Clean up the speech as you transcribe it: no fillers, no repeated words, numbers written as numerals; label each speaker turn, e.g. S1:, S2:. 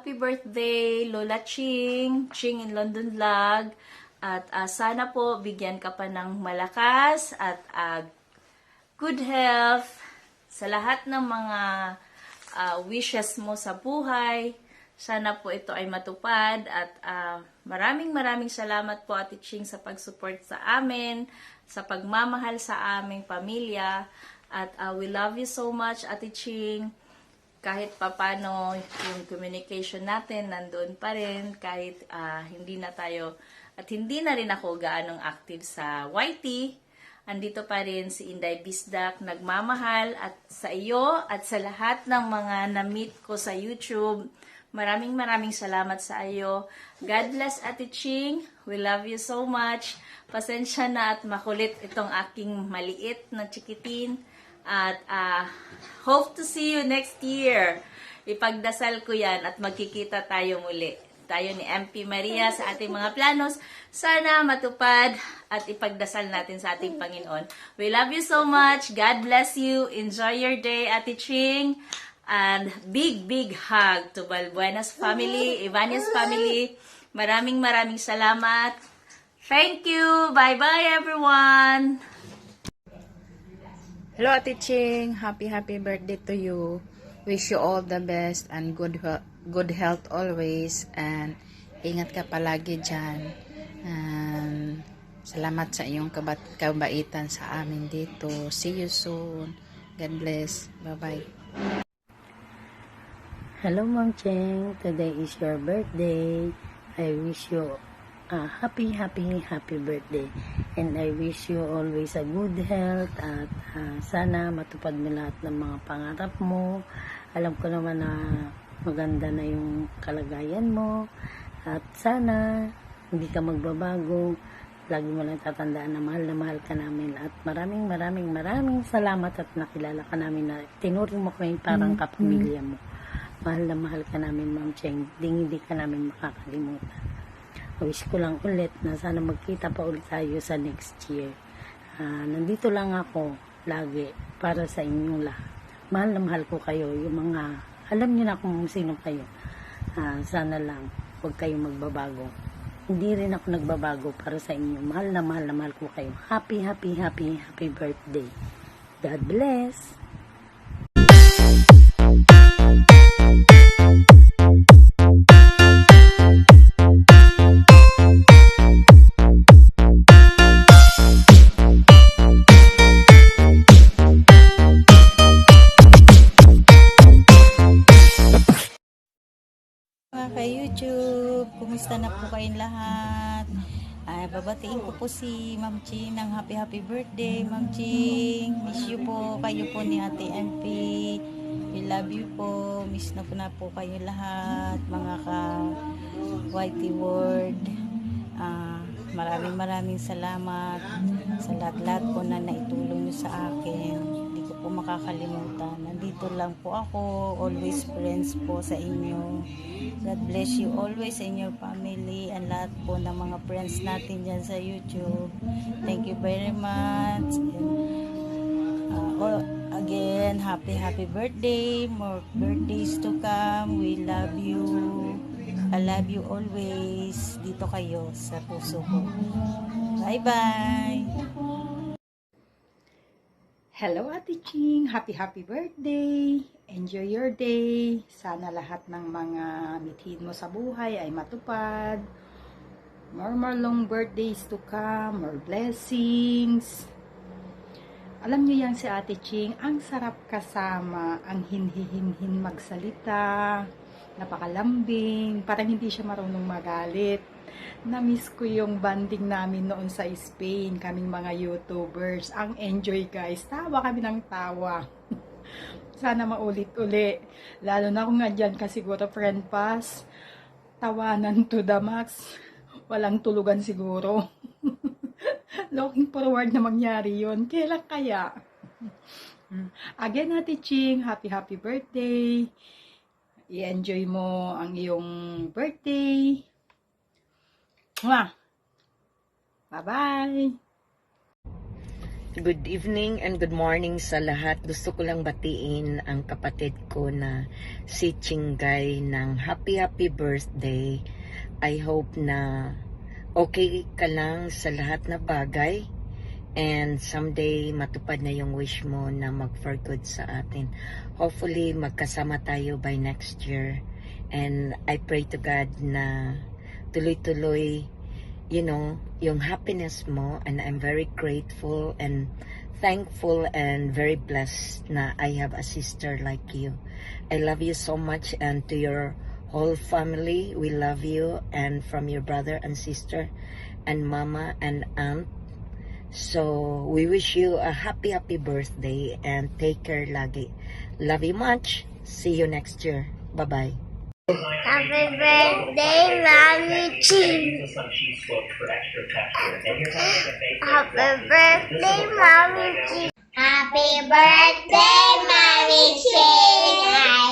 S1: happy birthday, Lola Ching, Ching in London Vlog. At sana po bigyan ka pa ng malakas at good health sa lahat ng mga wishes mo sa buhay. Sana po ito ay matupad at maraming salamat po Ate Ching sa pag-support sa amin, sa pagmamahal sa aming pamilya. At we love you so much Ate Ching. Kahit papano yung communication natin nandoon pa rin kahit hindi na tayo at hindi na rin ako gaanong active sa YT. Andito pa rin si Inday Bisdak nagmamahal at sa iyo at sa lahat ng mga na-meet ko sa YouTube. Maraming salamat sa iyo. God bless Ate Ching. We love you so much. Pasensya na at makulit itong aking maliit na chikitin. At hope to see you next year. Ipagdasal ko yan at magkikita tayo muli. Tayo ni MP Maria sa ating mga planos. Sana matupad at ipagdasal natin sa ating Panginoon. We love you so much. God bless you. Enjoy your day, Ate Ching. And big hug to Balbuenas family, Ibanez family. Maraming salamat. Thank you. Bye-bye everyone.
S2: Hello Ate Ching, happy birthday to you. Wish you all the best and good health always, and ingat ka palagi dyan. And salamat sa iyong kabaitan sa amin dito. See you soon. God bless. Bye-bye.
S3: Hello Ma'am Cheng, today is your birthday. I wish you a happy birthday, and I wish you always a good health at sana matupad mo lahat ng mga pangarap mo. Alam ko naman na maganda na yung kalagayan mo at sana hindi ka magbabago. Lagi mo lang tatandaan na mahal ka namin at maraming salamat at nakilala ka namin na tinuring mo kami parang kapamilya mo. Mahal ka namin Ma'am Cheng, hindi ka namin makakalimutan. Wish ko lang ulit na sana magkita pa ulit tayo sa next year. Nandito lang ako lagi para sa inyong lahat. Mahal ko kayo, yung mga, alam niyo na kung sino kayo. Sana lang, huwag kayong magbabago. Hindi rin ako nagbabago para sa inyo. Mahal ko kayo. Happy birthday. God bless.
S4: YouTube, kumusta na po kayong lahat? Babatiin ko po si Ma'am Ching ng happy birthday, Ma'am Ching. Miss you po, kayo po ni Ate MP. We love you po. Miss na po kayo lahat, mga ka-YT World. Maraming salamat sa lahat po na naitulong nyo sa akin. Hindi ko po makakalimutan. Nandito lang po ako, always friends po sa inyo. God bless you always in your family and lahat po ng mga friends natin dyan sa YouTube. Thank you very much. Again, happy birthday. More birthdays to come. We love you. I love you always. Dito kayo sa puso ko. Bye-bye.
S5: Hello Ate Ching, happy birthday. Enjoy your day. Sana lahat ng mga mithin mo sa buhay ay matupad. More long birthdays to come, more blessings. Alam niyo yan si Ate Ching, ang sarap kasama, ang hinhin magsalita, napakalambing, parang hindi siya marunong magalit. Na-miss ko yung banding namin noon sa Spain, kaming mga YouTubers. Ang enjoy guys, tawa kami ng tawa. Sana maulit-uli. Lalo na kung andyan ka siguro friend pass, tawanan to the max. Walang tulugan siguro. Looking forward na mangyari yun. Kailan kaya? Again, Ate Ching, happy birthday. I-enjoy mo ang iyong birthday. Mwah! Bye-bye!
S6: Good evening and good morning sa lahat. Gusto ko lang batiin ang kapatid ko na si Chingay ng happy birthday. I hope na okay ka lang sa lahat na bagay and someday matupad na yung wish mo na mag-for good sa atin. Hopefully magkasama tayo by next year, and I pray to God na tuloy-tuloy yung happiness mo, and I'm very grateful and thankful and very blessed na I have a sister like you. I love you so much, and to your whole family, we love you, and from your brother and sister and mama and aunt. So, we wish you a happy birthday and take care lagi. Love you much. See you next year. Bye-bye.
S7: Happy birthday, Mommy Ching. Happy birthday, Mommy Ching. Happy birthday, Mommy Ching.